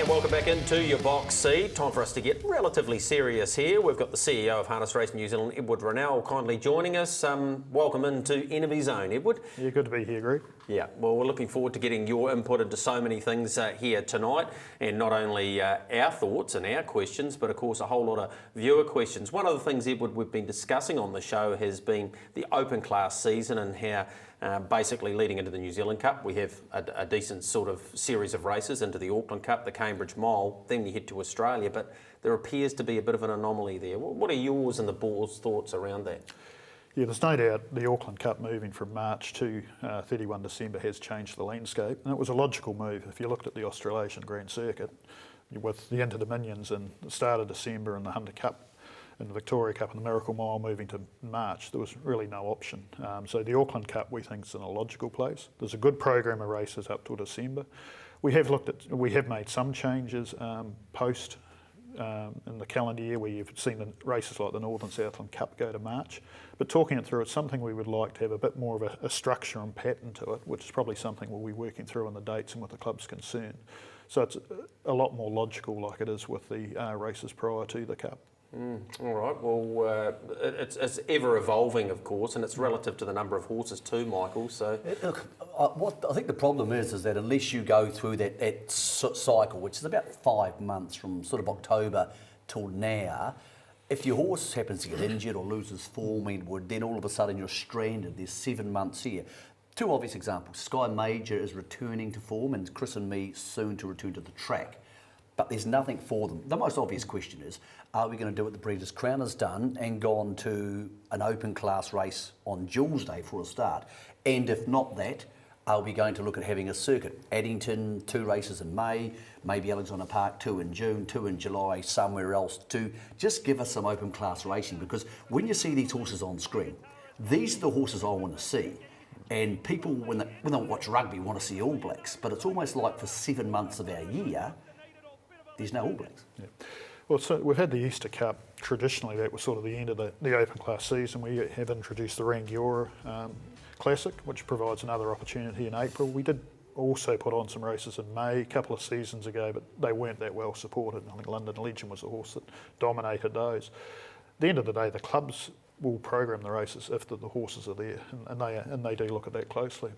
and welcome back into your box seat. Time for us to get relatively serious here. We've got the CEO of Harness Racing New Zealand, Edward Rennell, kindly joining us. Welcome into Enemy Zone, Edward. Yeah, good to be here, Greg. Yeah, well, we're looking forward to getting your input into so many things here tonight, and not only our thoughts and our questions, but of course a whole lot of viewer questions. One of the things, Edward, we've been discussing on the show has been the open class season and how basically leading into the New Zealand Cup, we have a decent sort of series of races into the Auckland Cup, the Cambridge Mile, then you head to Australia, but there appears to be a bit of an anomaly there. What are yours and the board's thoughts around that? Yeah, there's no doubt the Auckland Cup moving from March to 31 December has changed the landscape, and it was a logical move. If you looked at the Australasian Grand Circuit, with the Inter-Dominions in the start of December and the Hunter Cup and the Victoria Cup and the Miracle Mile moving to March, there was really no option. So the Auckland Cup, we think, is in a logical place. There's a good program of races up till December. We have made some changes post in the calendar year where you've seen the races like the Northern Southland Cup go to March. But talking it through, it's something we would like to have a bit more of a structure and pattern to it, which is probably something we'll be working through on the dates and with the club's concerned. So it's a lot more logical like it is with the races prior to the Cup. All right, well, it's ever evolving, of course, and it's relative to the number of horses too, Michael. So, look, what I think the problem is that unless you go through that cycle, which is about 5 months from sort of October till now, if your horse happens to get injured or loses form, then all of a sudden you're stranded. There's 7 months here. Two obvious examples. Sky Major is returning to form, and Chris and me soon to return to the track. But there's nothing for them. The most obvious question is, are we going to do what the Breeders' Crown has done and gone to an open class race on Jules Day for a start? And if not that, are we going to look at having a circuit? Addington, 2 races in May, maybe Alexandra Park, 2 in June, 2 in July, somewhere else to just give us some open class racing. Because when you see these horses on screen, these are the horses I want to see. And people, when they watch rugby, want to see All Blacks. But it's almost like for 7 months of our year, there's no All Blacks. Yeah. Well, so we've had the Easter Cup. Traditionally, that was sort of the end of the open class season. We have introduced the Rangiora Classic, which provides another opportunity in April. We did also put on some races in May a couple of seasons ago, but they weren't that well supported. I think London Legend was the horse that dominated those. At the end of the day, the clubs will program the races if the horses are there, and they do look at that closely.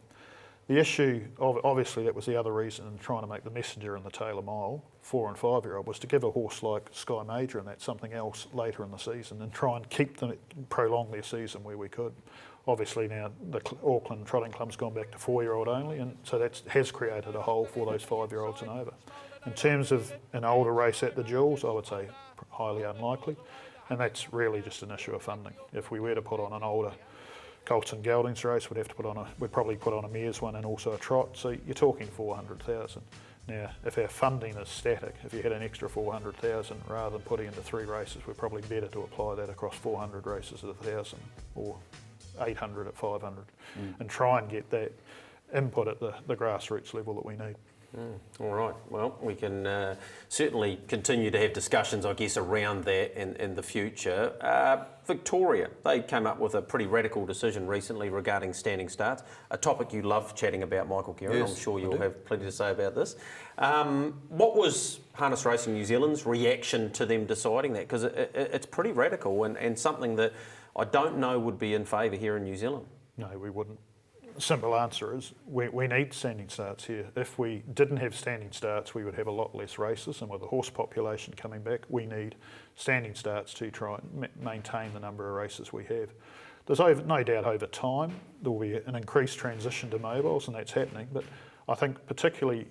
The issue, obviously, that was the other reason in trying to make the Messenger and the Taylor Mile 4 and 5 year old, was to give a horse like Sky Major and that's something else later in the season and try and prolong their season where we could. Obviously now the Auckland Trotting Club's gone back to 4 year old only, and so that has created a hole for those 5 year olds and over. In terms of an older race at the Jules, I would say highly unlikely, and that's really just an issue of funding. If we were to put on an older Colton Geldings race, we'd probably put on a mare's one and also a trot, so you're talking 400,000. Now, if our funding is static, if you had an extra 400,000 rather than putting into 3 races, we're probably better to apply that across 400 races at 1,000 or 800 at 500 and try and get that input at the grassroots level that we need. All right, well, we can certainly continue to have discussions, I guess, around that in the future. Victoria, they came up with a pretty radical decision recently regarding standing starts, a topic you love chatting about, Michael Guerin. Yes, I'm sure you'll have plenty to say about this. What was Harness Racing New Zealand's reaction to them deciding that? Because it's pretty radical and something that I don't know would be in favour here in New Zealand. No, we wouldn't. Simple answer is we need standing starts here. If we didn't have standing starts, we would have a lot less races, and with the horse population coming back, we need standing starts to try and maintain the number of races we have. There's no doubt over time there will be an increased transition to mobiles, and that's happening, but I think particularly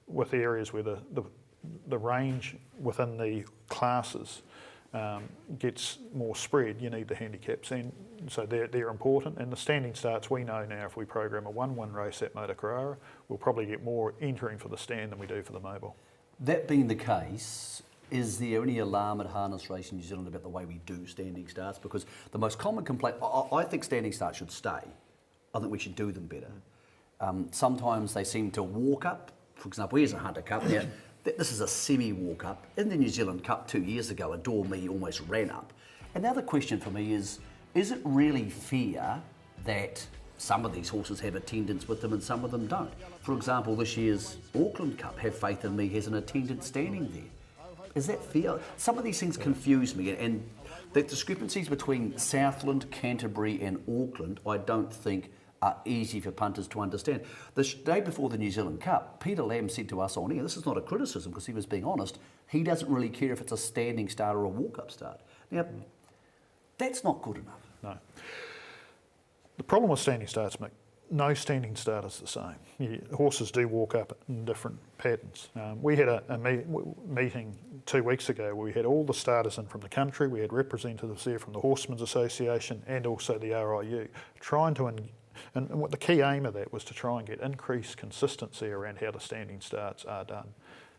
with areas where the range within the classes gets more spread, you need the handicaps, and so they're important. And the standing starts, we know now if we program a 1-1 race at Mota Carrara, we'll probably get more entering for the stand than we do for the mobile. That being the case, is there any alarm at Harness Racing New Zealand about the way we do standing starts? Because the most common complaint, I think standing starts should stay. I think we should do them better. Sometimes they seem to walk up. For example, here's a Hunter Cup now. This is a semi-walk up. In the New Zealand Cup 2 years ago, Adore Me almost ran up. And now the question for me is it really fair that some of these horses have attendants with them and some of them don't. For example, this year's Auckland Cup, Have Faith in Me, has an attendant standing there. Is that fair? Some of these things confuse me, and the discrepancies between Southland, Canterbury and Auckland, I don't think are easy for punters to understand. The day before the New Zealand Cup, Peter Lamb said to us on air, this is not a criticism because he was being honest, he doesn't really care if it's a standing start or a walk-up start. Now, that's not good enough. No. The problem with standing starts, Mick, no standing start is the same. Horses do walk up in different patterns. We had a meeting 2 weeks ago where we had all the starters in from the country, we had representatives there from the Horsemen's Association and also the RIU, trying to, and what the key aim of that was to try and get increased consistency around how the standing starts are done.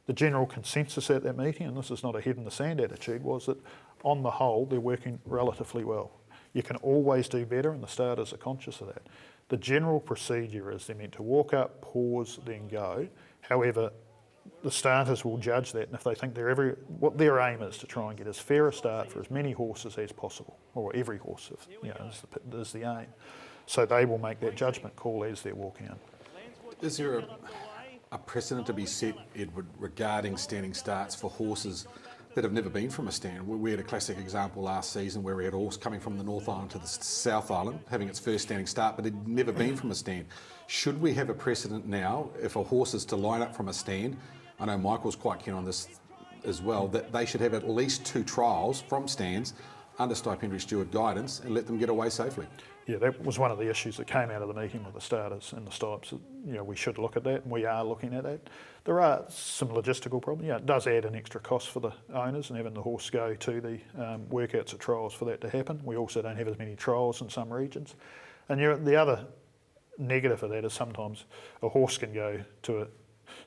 The general consensus at that meeting, and this is not a head in the sand attitude, was that on the whole they're working relatively well. You can always do better and the starters are conscious of that. The general procedure is they're meant to walk up, pause, then go. However, the starters will judge that, and if they think what their aim is to try and get as fair a start for as many horses as possible, or every horse, is the aim. So they will make that judgment call as they're walking in. Is there a precedent to be set, Edward, regarding standing starts for horses that have never been from a stand? We had a classic example last season where we had a horse coming from the North Island to the South Island, having its first standing start, but it had never been from a stand. Should we have a precedent now, if a horse is to line up from a stand, I know Michael's quite keen on this as well, that they should have at least 2 trials from stands under stipendiary steward guidance and let them get away safely? Yeah, that was one of the issues that came out of the meeting with the starters and the stipes. We should look at that, and we are looking at that. There are some logistical problems. It does add an extra cost for the owners and having the horse go to the workouts at trials for that to happen. We also don't have as many trials in some regions. And the other negative of that is sometimes a horse can go to a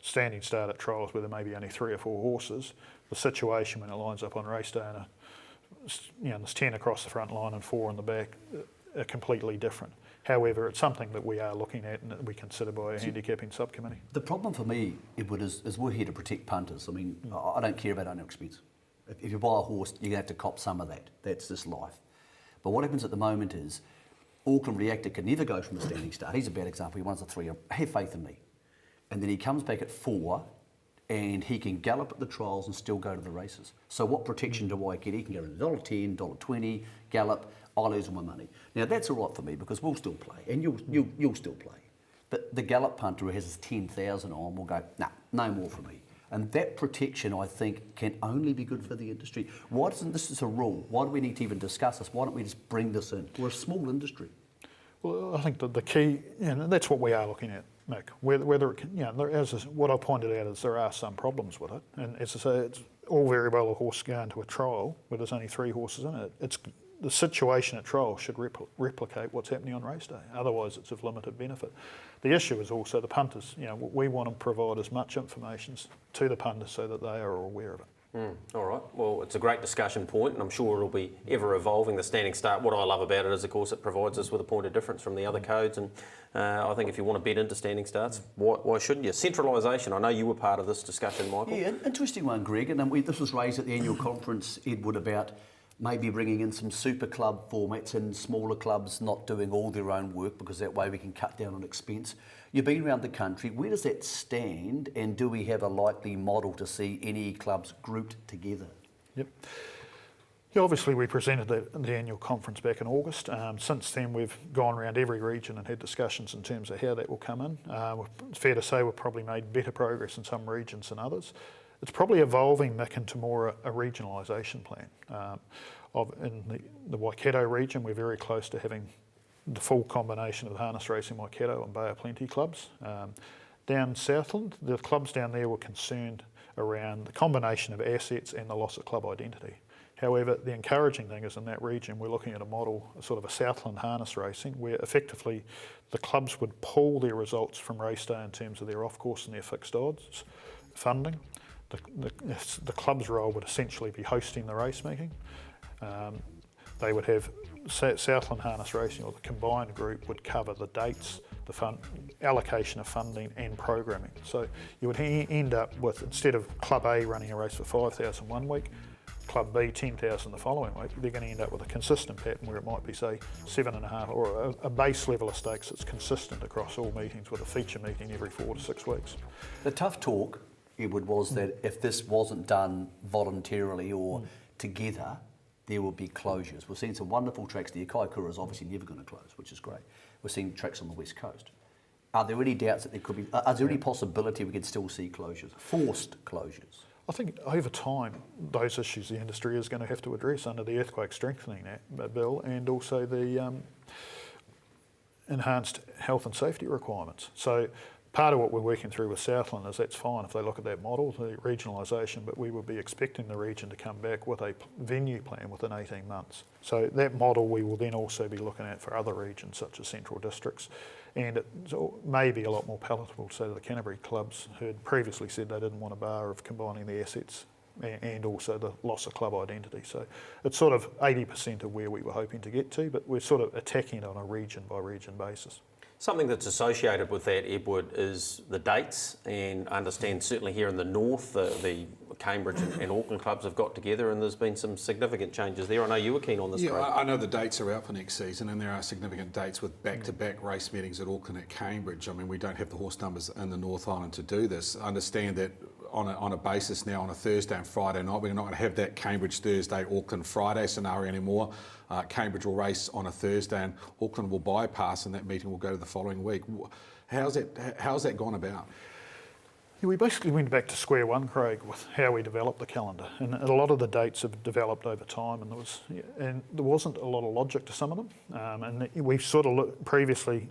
standing start at trials where there may be only 3 or 4 horses. The situation when it lines up on race day and there's 10 across the front line and 4 in the back are completely different. However, it's something that we are looking at and that we consider by our handicapping subcommittee. The problem for me, Edward, is we're here to protect punters. I mean, I don't care about owner expense. If you buy a horse, you're going to have to cop some of that. That's just life. But what happens at the moment is Auckland Reactor can never go from a standing start. He's a bad example. He runs a 3, Have Faith in Me. And then he comes back at 4 and he can gallop at the trials and still go to the races. So what protection do I get? He can go to $1.10, $1.20, gallop. I lose all my money. Now that's all right for me because we'll still play and you'll still play. But the gallop punter who has his 10,000 on will go, nah, no more for me. And that protection, I think, can only be good for the industry. Why doesn't this is a rule? Why do we need to even discuss this? Why don't we just bring this in? We're a small industry. Well, I think that the key, and that's what we are looking at, Mick. Whether it can, what I pointed out is there are some problems with it. And as I say, it's all very well a horse going to a trial where there's only 3 horses in it. The situation at trial should replicate what's happening on race day. Otherwise, it's of limited benefit. The issue is also the punters. We want to provide as much information to the punters so that they are aware of it. All right. Well, it's a great discussion point, and I'm sure it'll be ever evolving. The standing start. What I love about it is, of course, it provides us with a point of difference from the other codes. And I think if you want to bet into standing starts, why shouldn't you? Centralisation. I know you were part of this discussion, Michael. Yeah, an interesting one, Greg. And this was raised at the annual conference, Edward, about maybe bringing in some super club formats and smaller clubs not doing all their own work because that way we can cut down on expense. You've been around the country. Where does that stand, and do we have a likely model to see any clubs grouped together? Yep. Yeah, obviously we presented that at the annual conference back in August. Since then we've gone around every region and had discussions in terms of how that will come in. It's fair to say we've probably made better progress in some regions than others. It's probably evolving, Mick, into more a regionalisation plan. In the Waikato region, we're very close to having the full combination of harness racing, Waikato and Bay of Plenty clubs. Down Southland, the clubs down there were concerned around the combination of assets and the loss of club identity. However, the encouraging thing is in that region, we're looking at a model, sort of a Southland harness racing, where effectively the clubs would pull their results from race day in terms of their off-course and their fixed odds funding. The club's role would essentially be hosting the race making. They would have Southland Harness Racing, or the combined group, would cover the dates, the allocation of funding and programming. So you would end up with, instead of Club A running a race for 5,000 one week, Club B 10,000 the following week, they're going to end up with a consistent pattern where it might be, say, 7.5, or a base level of stakes that's consistent across all meetings with a feature meeting every 4 to 6 weeks. The tough talk, Edward, was that if this wasn't done voluntarily or together, there would be closures. We're seeing some wonderful tracks. The Kaikoura is obviously never going to close, which is great. We're seeing tracks on the west coast. Are there any doubts that there could be, is there any possibility we could still see closures, forced closures? I think over time, those issues the industry is going to have to address under the Earthquake Strengthening Bill, and also the enhanced health and safety requirements. So part of what we're working through with Southland is that's fine if they look at that model, the regionalisation, but we would be expecting the region to come back with a venue plan within 18 months. So that model we will then also be looking at for other regions such as central districts, and it may be a lot more palatable to the Canterbury clubs who had previously said they didn't want a bar of combining the assets and also the loss of club identity. So it's sort of 80% of where we were hoping to get to, but we're sort of attacking it on a region by region basis. Something that's associated with that, Edward, is the dates, and I understand certainly here in the north, the Cambridge and Auckland clubs have got together, and there's been some significant changes there. I know you were keen on this. Yeah, Craig. I know the dates are out for next season, and there are significant dates with back-to-back race meetings at Auckland at Cambridge. I mean, we don't have the horse numbers in the North Island to do this. I understand that on a basis now on a Thursday and Friday night, we're not going to have that Cambridge Thursday, Auckland Friday scenario anymore. Cambridge will race on a Thursday and Auckland will bypass, and that meeting will go to the following week. How's that gone about? Yeah, we basically went back to square one, Craig, with how we developed the calendar, and a lot of the dates have developed over time, and there wasn't a lot of logic to some of them. And we've sort of previously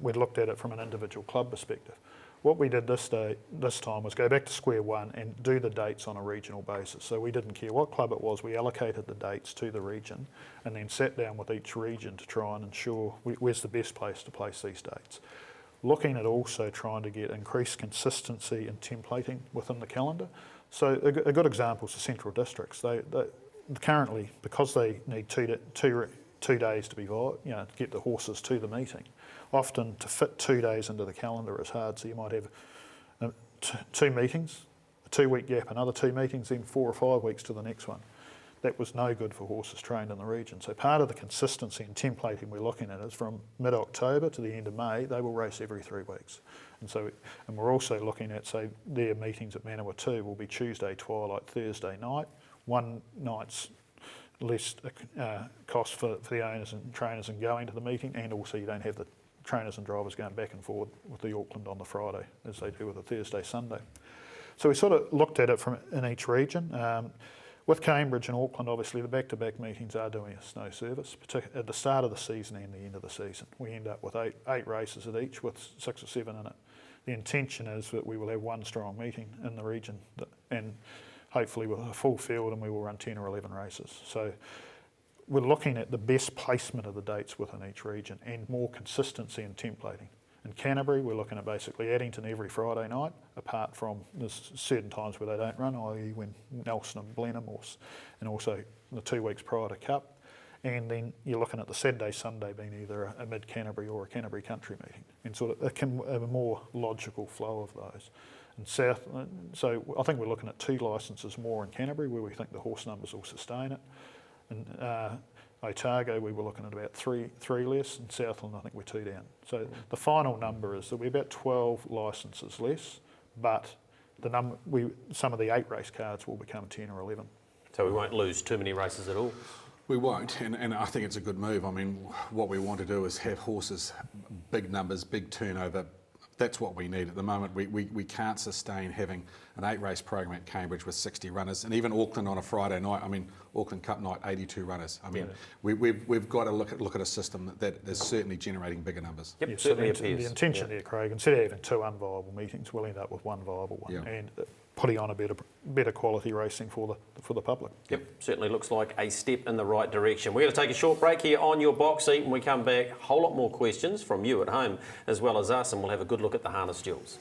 we'd looked at it from an individual club perspective. What we did this time was go back to square one and do the dates on a regional basis. So we didn't care what club it was, we allocated the dates to the region and then sat down with each region to try and ensure where's the best place to place these dates. Looking at also trying to get increased consistency and templating within the calendar. So a good example is the central districts. They currently, because they need two days to be to get the horses to the meeting, often to fit 2 days into the calendar is hard. So you might have two meetings, a 2-week gap, another 2 meetings, then 4 or 5 weeks to the next one. That was no good for horses trained in the region. So part of the consistency and templating we're looking at is from mid-October to the end of May, they will race every 3 weeks. And we're also looking at, say, their meetings at Manawatu will be Tuesday twilight, Thursday night. One night's less cost for the owners and trainers in going to the meeting, and also you don't have the trainers and drivers going back and forward with the Auckland on the Friday as they do with the Thursday, Sunday. So we sort of looked at it from in each region. With Cambridge and Auckland, obviously the back-to-back meetings are doing us no service, particularly at the start of the season and the end of the season. We end up with eight races at each with 6 or 7 in it. The intention is that we will have one strong meeting in the region and hopefully with a full field, and we will run 10 or 11 races. So we're looking at the best placement of the dates within each region and more consistency in templating. In Canterbury, we're looking at basically Addington every Friday night, apart from there's certain times where they don't run, i.e. when Nelson and Blenheim, and also the 2 weeks prior to Cup. And then you're looking at the Saturday, Sunday being either a mid-Canterbury or a Canterbury country meeting, and sort of a more logical flow of those. And so I think we're looking at 2 licences more in Canterbury, where we think the horse numbers will sustain it. And Otago, we were looking at about three less, and Southland, I think we're 2 down. So the final number is that we're about 12 licences less, but some of the 8 race cards will become 10 or 11. So we won't lose too many races at all. We won't, and I think it's a good move. I mean, what we want to do is have horses, big numbers, big turnover. That's what we need at the moment. We can't sustain having an 8-race program at Cambridge with 60 runners, and even Auckland on a Friday night. I mean, Auckland Cup night, 82 runners. I mean, we've got to look at a system that is certainly generating bigger numbers. Yep, Yeah, certainly so appears. the intention there, Craig, instead of having 2 unviable meetings, we'll end up with 1 viable one, and putting on a better quality racing for the public. Yep, certainly looks like a step in the right direction. We're going to take a short break here on your box seat. When we come back, a whole lot more questions from you at home as well as us, and we'll have a good look at the harness duels.